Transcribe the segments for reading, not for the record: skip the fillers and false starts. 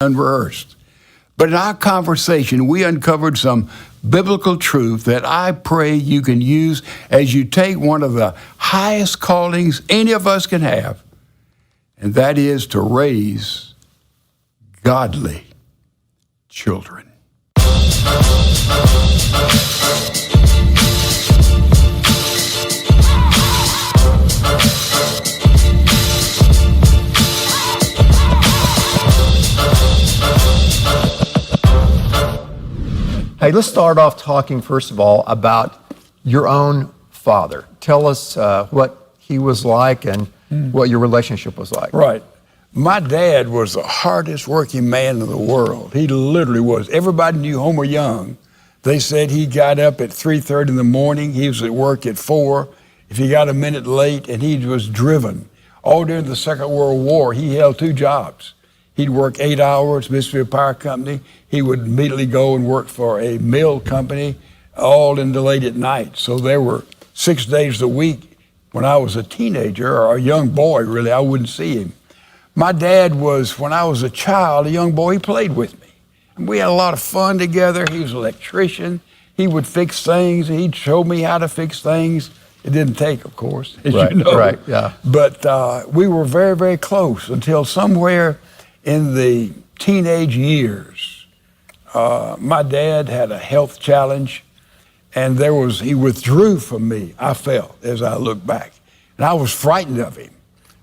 unrehearsed. But in our conversation, we uncovered some biblical truth that I pray you can use as you take one of the highest callings any of us can have, and that is to raise godly children. Hey, let's start off talking, first of all, about your own father. Tell us what he was like and what your relationship was like. Right. My dad was the hardest working man in the world. He literally was. Everybody knew Homer Young. They said he got up at 3:30 in the morning. He was at work at 4. If he got a minute late, and he was driven. All during the Second World War, he held 2 jobs. He'd work 8 hours, Mississippi Power Company. He would immediately go and work for a mill company, all into late at night. So there were 6 days a week. When I was a teenager, or a young boy, really, I wouldn't see him. My dad was, when I was a child, a young boy, he played with me. And we had a lot of fun together. He was an electrician. He would fix things. He'd show me how to fix things. It didn't take, of course, as you know. Right, yeah. But we were very, very close until somewhere in the teenage years, my dad had a health challenge, and he withdrew from me, I felt, as I look back. And I was frightened of him.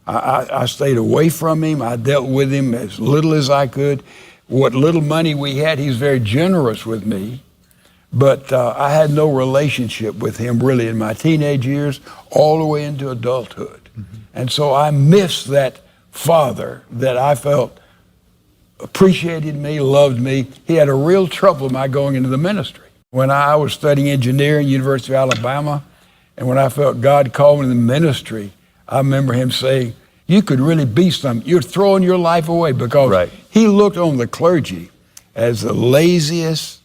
I stayed away from him. I dealt with him as little as I could. What little money we had, he was very generous with me, but I had no relationship with him really in my teenage years, all the way into adulthood. Mm-hmm. And so I missed that father that I felt appreciated me, loved me. He had a real trouble in my going into the ministry. When I was studying engineering, University of Alabama, and when I felt God called me to the ministry, I remember him saying, you could really be something. You're throwing your life away, because he looked on the clergy as the laziest,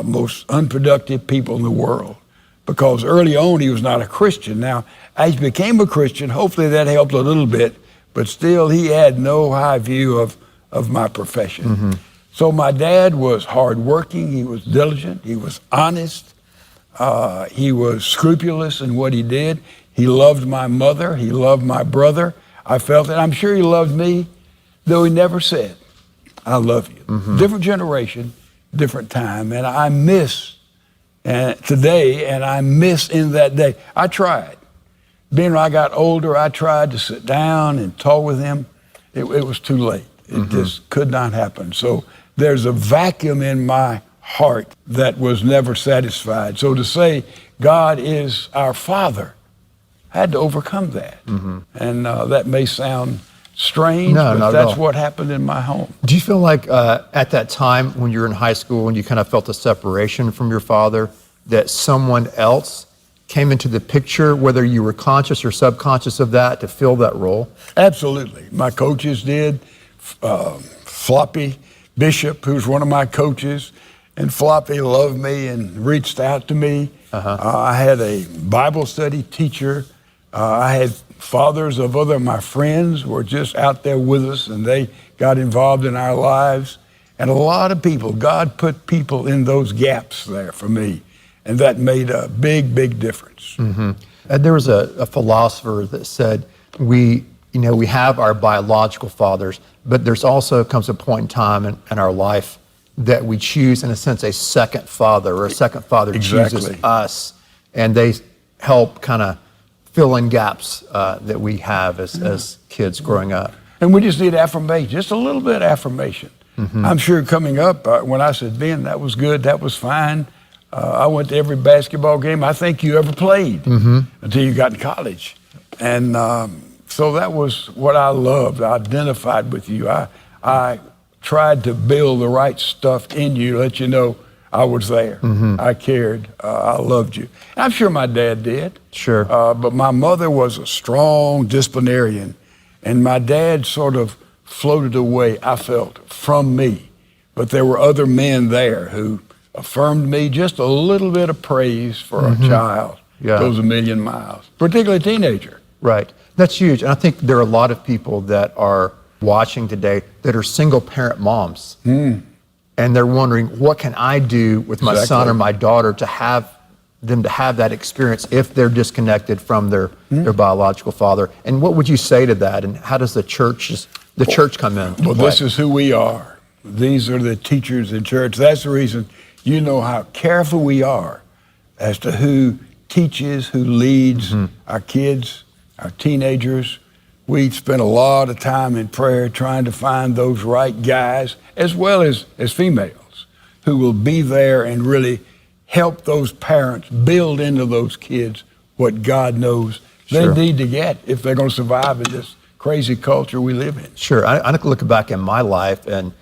most unproductive people in the world. Because early on, he was not a Christian. Now, as he became a Christian, hopefully that helped a little bit, but still he had no high view of my profession. Mm-hmm. So my dad was hardworking, he was diligent, he was honest, he was scrupulous in what he did. He loved my mother, he loved my brother. I felt it. I'm sure he loved me, though he never said, I love you. Mm-hmm. Different generation, different time, and I miss today, and I miss in that day. I tried. Being when I got older, I tried to sit down and talk with him. It was too late. It just could not happen. So there's a vacuum in my heart that was never satisfied. So to say God is our Father, I had to overcome that. Mm-hmm. And that may sound strange, but that's what happened in my home. Do you feel like at that time when you were in high school and you kind of felt a separation from your father, that someone else came into the picture, whether you were conscious or subconscious of that, to fill that role? Absolutely. My coaches did. Floppy Bishop, who's one of my coaches, and Floppy loved me and reached out to me. I had a Bible study teacher. I had fathers of other of my friends were just out there with us, and they got involved in our lives. And a lot of people, God put people in those gaps there for me, and that made a big, big difference. Mm-hmm. And there was a philosopher that said, we have our biological fathers, but there's also comes a point in time in our life that we choose, in a sense, a second father, or a second father chooses us, and they help kind of fill in gaps that we have as kids growing up. And we just need affirmation, just a little bit of affirmation. Mm-hmm. I'm sure coming up, when I said, Ben, that was good, that was fine. I went to every basketball game I think you ever played until you got in college. And so that was what I loved. I identified with you. I tried to build the right stuff in you, let you know I was there. Mm-hmm. I cared. I loved you. And I'm sure my dad did. Sure. But my mother was a strong disciplinarian, and my dad sort of floated away, I felt, from me. But there were other men there who affirmed me. Just a little bit of praise for a child goes a million miles, particularly a teenager. Right. That's huge. And I think there are a lot of people that are watching today that are single parent moms. And they're wondering, what can I do with my son or my daughter to have them to have that experience if they're disconnected from their biological father? And what would you say to that? And how does the church come in? Well, this is who we are. These are the teachers in church. That's the reason you know how careful we are as to who teaches, who leads our kids, our teenagers. We spend a lot of time in prayer trying to find those right guys, as well as females, who will be there and really help those parents build into those kids what God knows they need to get if they're going to survive in this crazy culture we live in. Sure. I look back in my life, and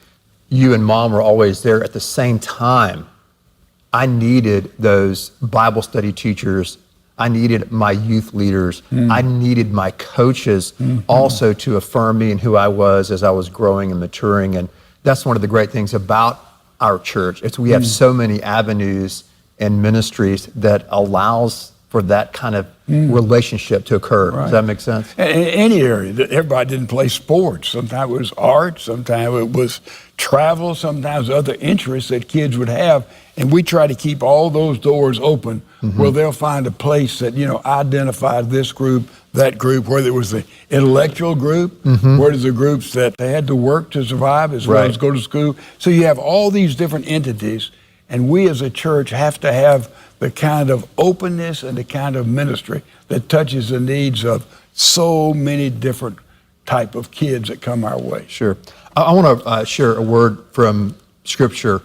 you and Mom were always there at the same time. I needed those Bible study teachers. I needed my youth leaders. I needed my coaches also to affirm me in who I was as I was growing and maturing. And that's one of the great things about our church. We have so many avenues and ministries that allows for that kind of relationship to occur. Does that make sense? In any area, everybody didn't play sports. Sometimes it was art, sometimes it was travel, sometimes other interests that kids would have. And we try to keep all those doors open where they'll find a place that, identified this group, that group, whether it was the intellectual group, whether the groups that they had to work to survive as well as go to school. So you have all these different entities, and we as a church have to have the kind of openness and the kind of ministry that touches the needs of so many different type of kids that come our way. Sure. I want to share a word from Scripture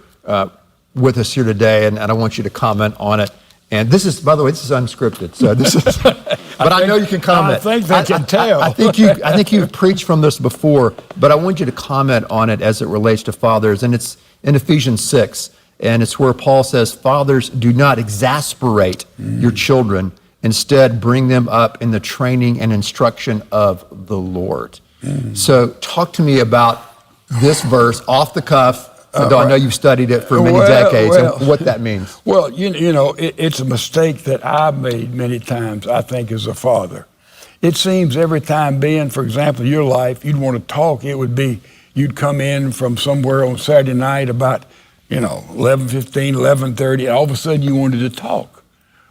with us here today, and I want you to comment on it. And this is, by the way, this is unscripted. So this is, but I know you can comment. I think they can tell. I think you've preached from this before, but I want you to comment on it as it relates to fathers. And it's in Ephesians 6, and it's where Paul says, "Fathers, do not exasperate your children. Instead, bring them up in the training and instruction of the Lord." So talk to me about this verse off the cuff. Though I know you've studied it for many decades, and what that means. Well, it's a mistake that I've made many times, I think, as a father. It seems every time being, for example, your life, you'd want to talk, it would be, you'd come in from somewhere on Saturday night about, 11:15, 11:30, and all of a sudden you wanted to talk.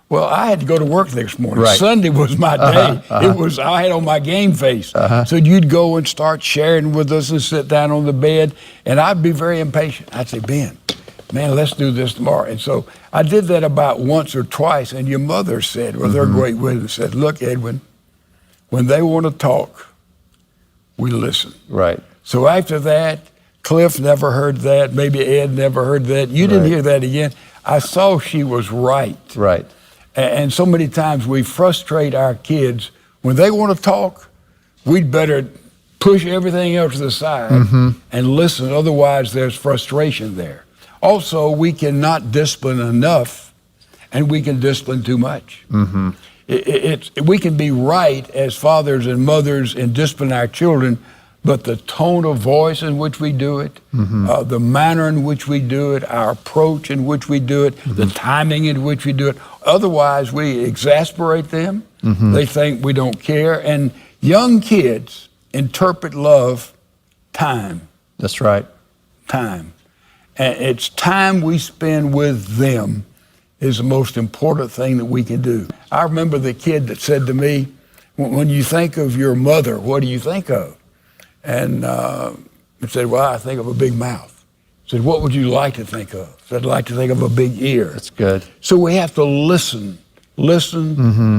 Well, I had to go to work next morning. Right. Sunday was my day. I had on my game face. So you'd go and start sharing with us and sit down on the bed, and I'd be very impatient. I'd say, "Ben, man, let's do this tomorrow." And so I did that about once or twice, and your mother said, with her great wisdom, said, "Look, Edwin, when they want to talk, we listen." Right. So after that, Cliff never heard that, maybe Ed never heard that. You didn't hear that again. I saw she was right. Right. And so many times we frustrate our kids. When they want to talk, we'd better push everything else to the side and listen. Otherwise, there's frustration there. Also, we cannot discipline enough, and we can discipline too much. We can be right as fathers and mothers in disciplining our children, but the tone of voice in which we do it, the manner in which we do it, our approach in which we do it, the timing in which we do it. Otherwise, we exasperate them. They think we don't care. And young kids interpret love time. That's right. Time. And it's time we spend with them is the most important thing that we can do. I remember the kid that said to me, "When you think of your mother, what do you think of?" And I said, "Well, I think of a big mouth." I said, "What would you like to think of?" I said, "I'd like to think of a big ear." That's good. So we have to listen,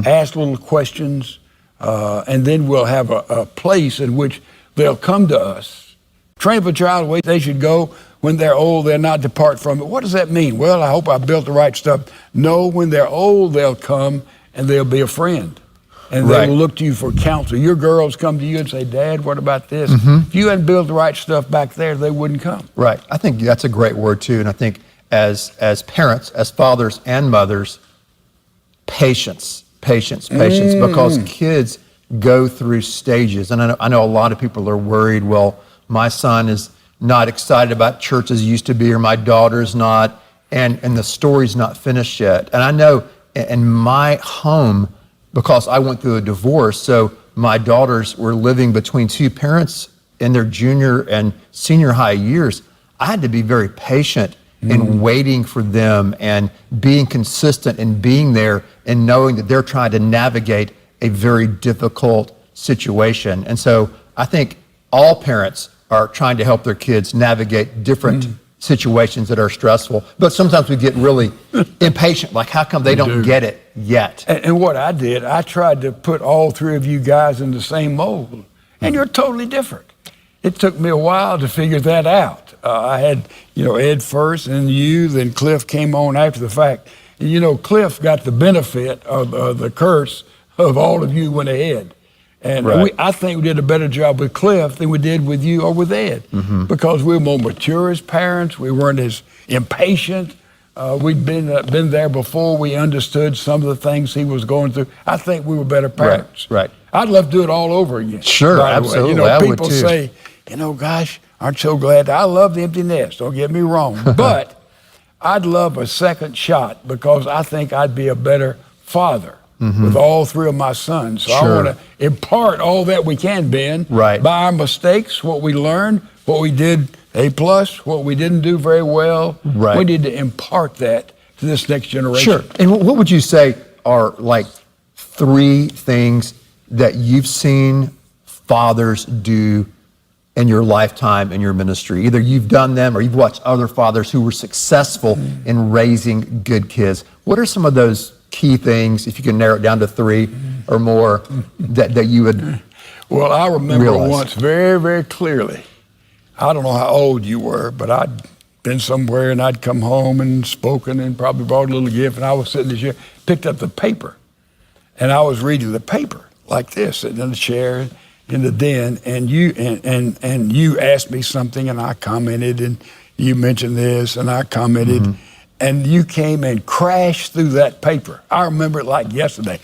ask little questions, and then we'll have a place in which they'll come to us. Train up a child the way they should go. When they're old, they'll not depart from it. What does that mean? Well, I hope I built the right stuff. No, when they're old, they'll come and they'll be a friend. And they will look to you for counsel. Your girls come to you and say, "Dad, what about this?" If you hadn't built the right stuff back there, they wouldn't come. Right. I think that's a great word too. And I think as parents, as fathers and mothers, patience, because kids go through stages. And I know a lot of people are worried, well, my son is not excited about church as he used to be, or my daughter's not, and the story's not finished yet. And I know in my home, because I went through a divorce, so my daughters were living between two parents in their junior and senior high years, I had to be very patient in waiting for them and being consistent and being there and knowing that they're trying to navigate a very difficult situation. And so I think all parents are trying to help their kids navigate different situations that are stressful. But sometimes we get really impatient, like how come they don't get it yet? And what I did, I tried to put all three of you guys in the same mold, and you're totally different. It took me a while to figure that out. I had, Ed first, and you, then Cliff came on after the fact. And, Cliff got the benefit of the curse of all of you went ahead. And I think we did a better job with Cliff than we did with you or with Ed, because we were more mature as parents. We weren't as impatient. We'd been there before. We understood some of the things he was going through. I think we were better parents. Right. I'd love to do it all over again. Sure, absolutely. I would people too. say, gosh, aren't so glad. I love the empty nest. Don't get me wrong. But I'd love a second shot because I think I'd be a better father with all three of my sons. So I want to impart all that we can, Ben, by our mistakes, what we learned, what we did A+, what we didn't do very well. We need to impart that to this next generation. Sure. And what would you say are like 3 things that you've seen fathers do in your lifetime in your ministry? Either you've done them or you've watched other fathers who were successful in raising good kids. What are some of those key things, if you can narrow it down to 3 or more, that you would Well, I remember realize? Once very, very clearly. I don't know how old you were, but I'd been somewhere and I'd come home and spoken and probably brought a little gift, and I was sitting in the chair, picked up the paper, and I was reading the paper like this, sitting in the chair in the den, and you asked me something, and I commented, and you mentioned this, and I commented, and you came and crashed through that paper. I remember it like yesterday.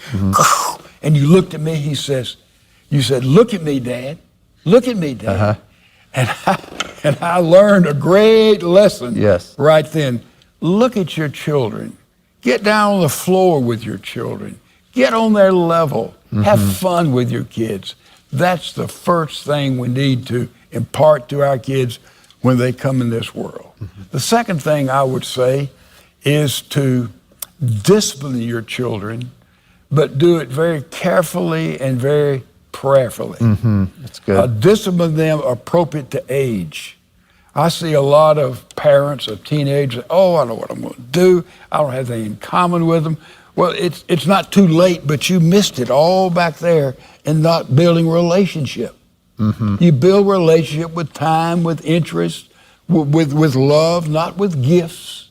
And you looked at me, you said, "Look at me, Dad. Look at me, Dad." And I learned a great lesson right then. Look at your children. Get down on the floor with your children. Get on their level. Have fun with your kids. That's the first thing we need to impart to our kids when they come in this world. The second thing I would say is to discipline your children, but do it very carefully and very prayerfully. That's good. Discipline them appropriate to age. I see a lot of parents of teenagers, I know what I'm going to do. I don't have anything in common with them. Well, it's not too late, but you missed it all back there in not building relationship. You build relationship with time, with interest, with love, not with gifts.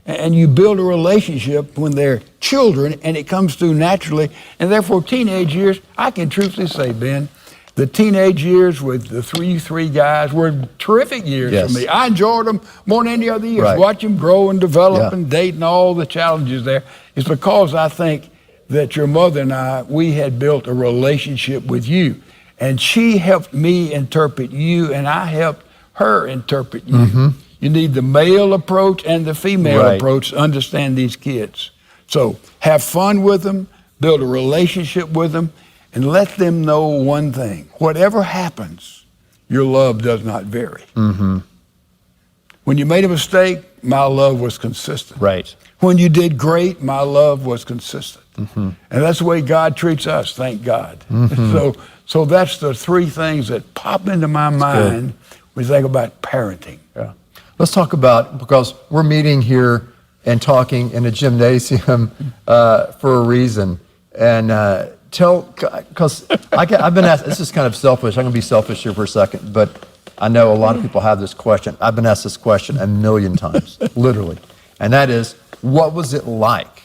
And you build a relationship when they're children, and it comes through naturally. And therefore, teenage years, I can truthfully say, Ben, the teenage years with the three guys were terrific years for me. I enjoyed them more than any other years. Watch them grow and develop and date and all the challenges there. It's because I think that your mother and I, we had built a relationship with you. And she helped me interpret you, and I helped her interpret you. You need the male approach and the female approach to understand these kids. So have fun with them, build a relationship with them, and let them know one thing. Whatever happens, your love does not vary. When you made a mistake, my love was consistent. When you did great, my love was consistent. And that's the way God treats us, thank God. So that's the 3 things that pop into my mind when you think about parenting. Let's talk about, because we're meeting here and talking in a gymnasium for a reason. And because I've been asked, this is kind of selfish, I'm going to be selfish here for a second, but I know a lot of people have this question. I've been asked this question a million times, literally. And that is, what was it like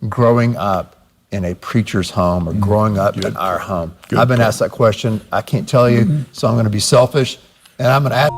growing up in a preacher's home or growing up in our home? I've been asked that question. I can't tell you, so I'm going to be selfish. And I'm going to ask.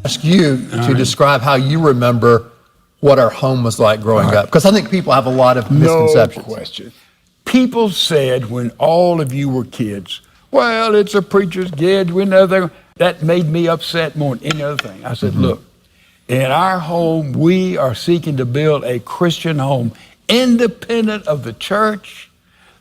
Ask you to describe how you remember what our home was like growing up, because I think people have a lot of misconceptions. No question. People said when all of you were kids, well, it's a preacher's kid, we know that made me upset more than any other thing. I said, look, in our home, we are seeking to build a Christian home, independent of the church,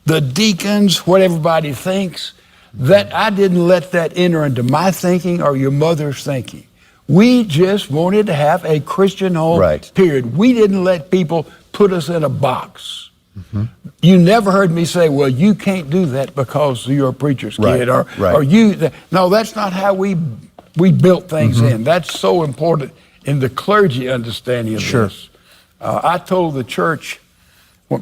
the deacons, what everybody thinks. That I didn't let that enter into my thinking or your mother's thinking. We just wanted to have a Christian home, Right. period. We didn't let people put us in a box. You never heard me say, well, you can't do that because you're a preacher's kid, or you. No, that's not how we built things in. That's so important in the clergy understanding of this. I told the church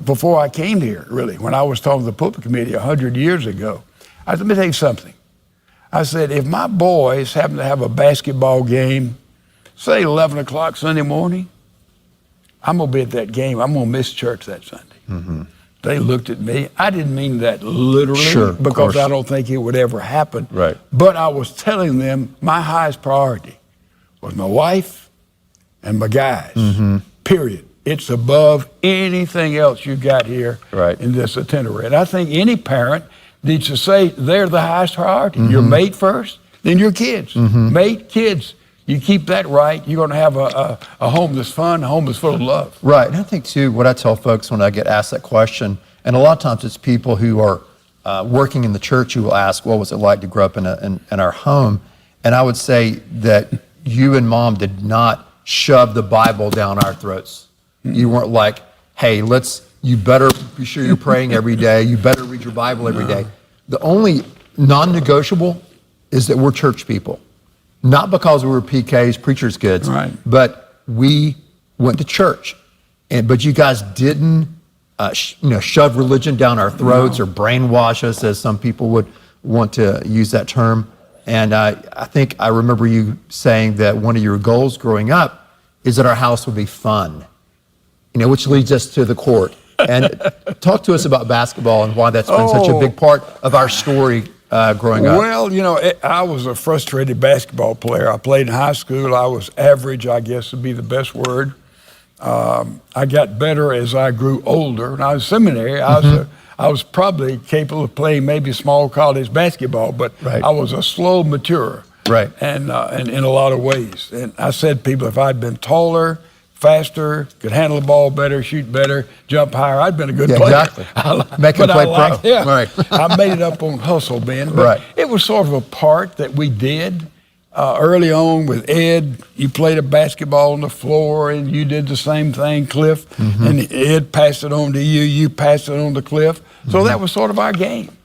before I came here, really, when I was talking to the pulpit committee 100 years ago, I said, let me tell you something. I said, if my boys happen to have a basketball game, say 11 o'clock Sunday morning, I'm going to be at that game. I'm going to miss church that Sunday. They looked at me. I didn't mean that literally, because I don't think it would ever happen. Right. But I was telling them my highest priority was my wife and my guys, period. It's above anything else you got here in this itinerary. And I think any parent needs to say they're the highest priority. Your mate first, then your kids. Mate, kids. You keep that right, you're going to have a home that's fun, a home that's full of love. Right, and I think too, what I tell folks when I get asked that question, and a lot of times it's people who are working in the church who will ask, what was it like to grow up in our home? And I would say that you and Mom did not shove the Bible down our throats. You weren't like, hey, you better be sure you're praying every day, you better read your Bible every day. The only non-negotiable is that we're church people. Not because we were PKs, preacher's kids, but we went to church. But you guys didn't shove religion down our throats or brainwash us, as some people would want to use that term. And I think I remember you saying that one of your goals growing up is that our house would be fun, which leads us to the court. And talk to us about basketball and why that's been such a big part of our story growing up. Well, I was a frustrated basketball player. I played in high school. I was average, I guess would be the best word. I got better as I grew older. When I was in seminary, I was probably capable of playing maybe small college basketball, but I was a slow maturer. And in a lot of ways. And I said to people, if I'd been taller, faster, could handle the ball better, shoot better, jump higher, I'd been a good player. Exactly. Make him play pro. I made it up on hustle, Ben. But it was sort of a part that we did early on with Ed. You played a basketball on the floor, and you did the same thing, Cliff. And Ed passed it on to you. You passed it on to Cliff. So that was sort of our game.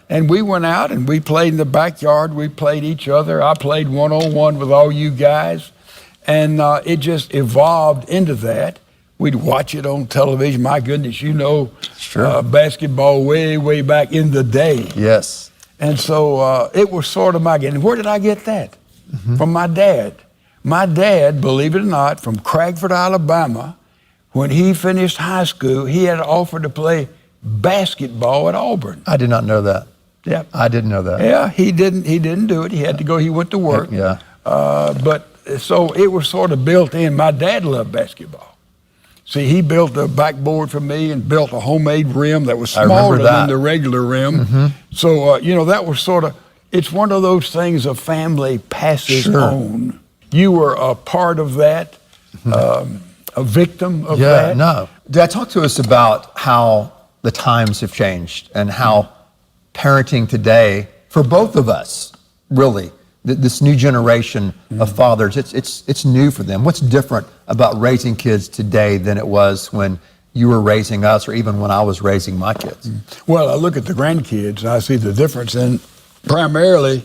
And we went out and we played in the backyard. We played each other. I played one-on-one with all you guys. And it just evolved into that. We'd watch it on television. My goodness, basketball way, way back in the day. Yes. And so it was sort of my game. And where did I get that? From my dad. My dad, believe it or not, from Cragford, Alabama, when he finished high school, he had an offer to play basketball at Auburn. I did not know that. I didn't know that. Yeah, he didn't do it. He had to go. He went to work. But so it was sort of built in. My dad loved basketball. See, he built a backboard for me and built a homemade rim that was smaller than the regular rim. So, that was sort of, it's one of those things a family passes on. You were a part of that, a victim of that. Dad, talk to us about how the times have changed and how parenting today, for both of us, really, this new generation of fathers, it's new for them. What's different about raising kids today than it was when you were raising us, or even when I was raising my kids? Well, I look at the grandkids and I see the difference, and primarily,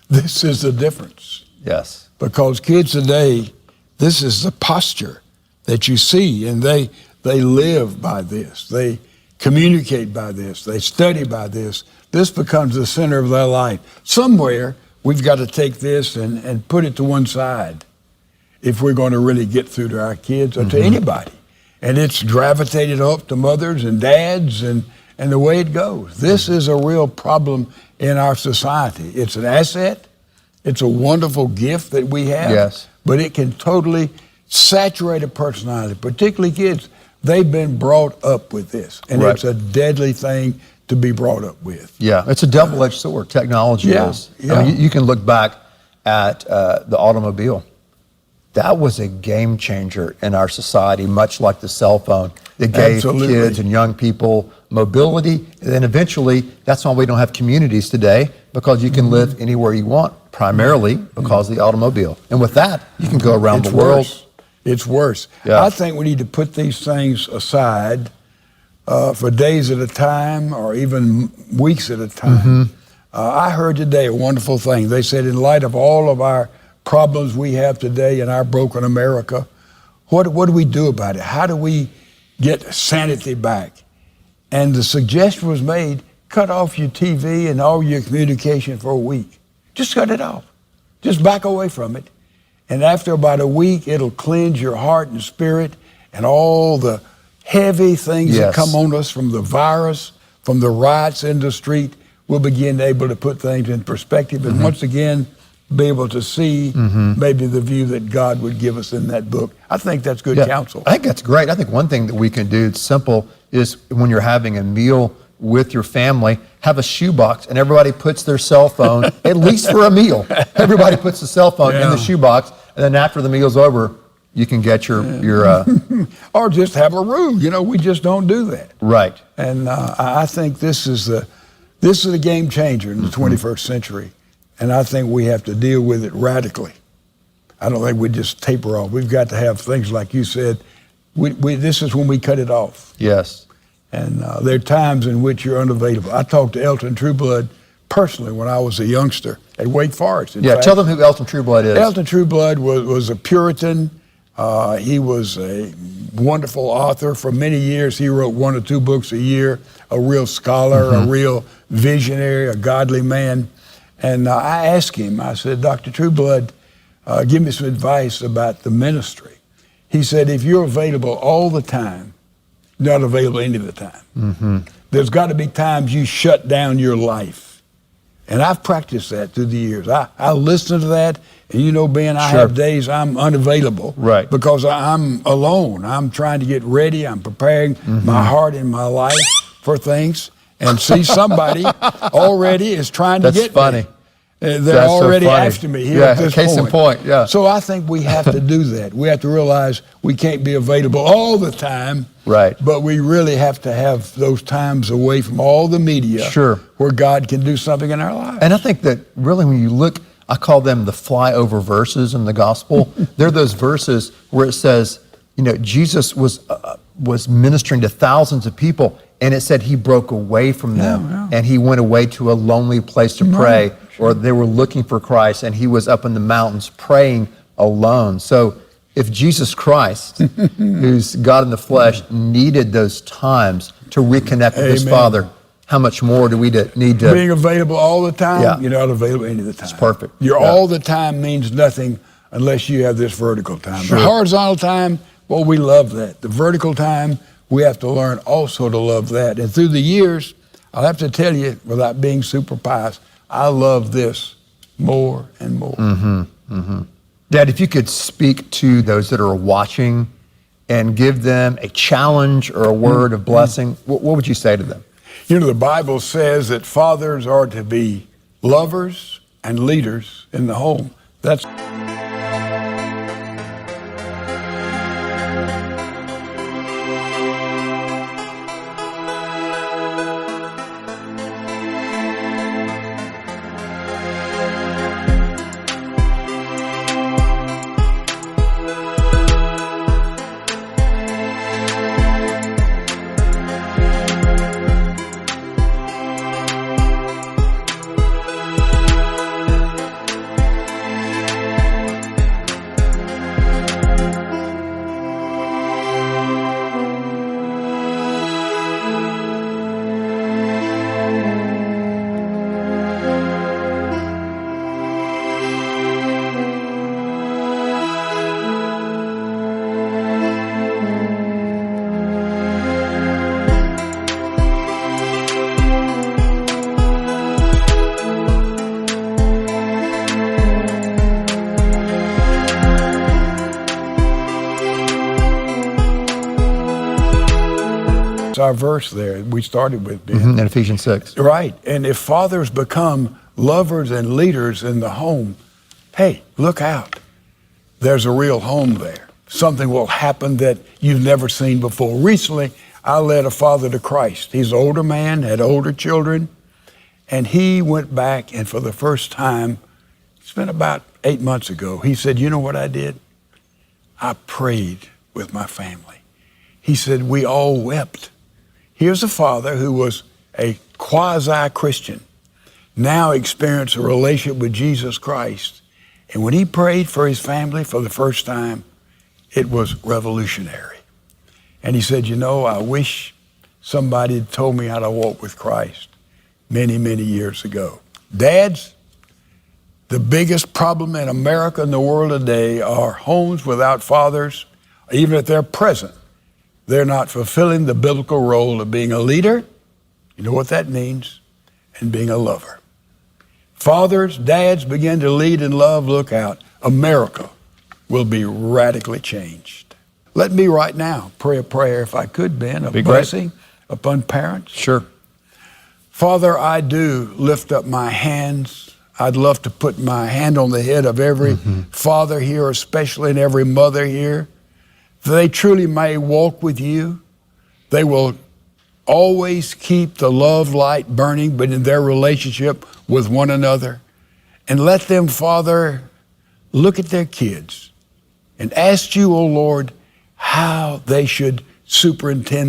this is the difference. Yes. Because kids today, this is the posture that you see, and they live by this. They communicate by this. They study by this. This becomes the center of their life. Somewhere, we've got to take this and put it to one side if we're going to really get through to our kids or to anybody. And it's gravitated up to mothers and dads and the way it goes. This is a real problem in our society. It's an asset. It's a wonderful gift that we have. Yes. But it can totally saturate a personality, particularly kids. They've been brought up with this, and Right. it's a deadly thing to be brought up with. Yeah, it's a double-edged sword. Technology Yeah, is. yeah. I mean, you can look back at the automobile. That was a game changer in our society, much like the cell phone. It gave Absolutely. kids and young people mobility, and then eventually, that's why we don't have communities today, because you can live anywhere you want, primarily because of the automobile. And with that, you can go around It's the world. worse. It's worse. Yeah. I think we need to put these things aside for days at a time or even weeks at a time. I heard today a wonderful thing. They said, in light of all of our problems we have today in our broken America, what do we do about it? How do we get sanity back? And the suggestion was made, cut off your TV and all your communication for a week. Just cut it off. Just back away from it. And after about a week, it'll cleanse your heart and spirit, and all the heavy things that Yes. come on us from the virus, from the riots in the street, we'll begin able to put things in perspective and once again be able to see maybe the view that God would give us in that book. I think that's good counsel. I think that's great. I think one thing that we can do, it's simple, is when you're having a meal with your family, have a shoebox and everybody puts their cell phone, at least for a meal. Everybody puts the cell phone in the shoebox, and then after the meal's over, you can get your Or just have a rule. You know, we just don't do that. right. And I think this is a game changer in the 21st century. And I think we have to deal with it radically. I don't think we just taper off. We've got to have things like you said. This is when we cut it off. Yes. And there are times in which you're unavailable. I talked to Elton Trueblood personally when I was a youngster at Wake Forest. In fact, Tell them who Elton Trueblood is. Elton Trueblood was a Puritan. He was a wonderful author. For many years, he wrote 1 or 2 books a year, a real scholar, a real visionary, a godly man. And I asked him, I said, Dr. Trueblood, give me some advice about the ministry. He said, if you're available all the time, not available any of the time. There's got to be times you shut down your life. And I've practiced that through the years. I listen to that, and you know, Ben, I have days I'm unavailable. Right. Because I'm alone. I'm trying to get ready. I'm preparing my heart and my life for things. And see, somebody already is trying to get funny. me. They're That's so already funny. after me here at this case in point, yeah. So I think we have to do that. We have to realize we can't be available all the time. Right. But we really have to have those times away from all the media. Sure. Where God can do something in our lives. And I think that really when you look, I call them the flyover verses in the gospel. They're those verses where it says, you know, Jesus was ministering to thousands of people, and it said he broke away from them and he went away to a lonely place to pray, or they were looking for Christ and he was up in the mountains praying alone. So if Jesus Christ, who's God in the flesh, needed those times to reconnect with his Father, how much more do we need to... Being available all the time, Yeah. you're not available any of the time. It's perfect. Your Yeah. all the time means nothing unless you have this vertical time. Sure. The horizontal time, well, we love that. The vertical time, we have to learn also to love that. And through the years, I'll have to tell you, without being super pious, I love this more and more. Dad, if you could speak to those that are watching and give them a challenge or a word of blessing, what would you say to them? You know, the Bible says that fathers are to be lovers and leaders in the home. That's That's our verse there we started with, Ben. In Ephesians 6. Right. And if fathers become lovers and leaders in the home, hey, look out. There's a real home there. Something will happen that you've never seen before. Recently, I led a father to Christ. He's an older man, had older children, and he went back, and for the first time, it's been about 8 months ago, he said, you know what I did? I prayed with my family. He said, we all wept. Here's a father who was a quasi-Christian, now experienced a relationship with Jesus Christ. And when he prayed for his family for the first time, it was revolutionary. And he said, you know, I wish somebody had told me how to walk with Christ many, many years ago. Dads, the biggest problem in America and the world today are homes without fathers. Even if they're present, they're not fulfilling the biblical role of being a leader, you know what that means, and being a lover. Fathers, dads begin to lead and love, look out. America will be radically changed. Let me right now pray a prayer, if I could, Ben, a blessing upon parents. Sure. Father, I do lift up my hands. I'd love to put my hand on the head of every father here, especially, and every mother here. They truly may walk with you. They will always keep the love light burning, but in their relationship with one another. And let them, Father, look at their kids and ask you, O Lord, how they should superintend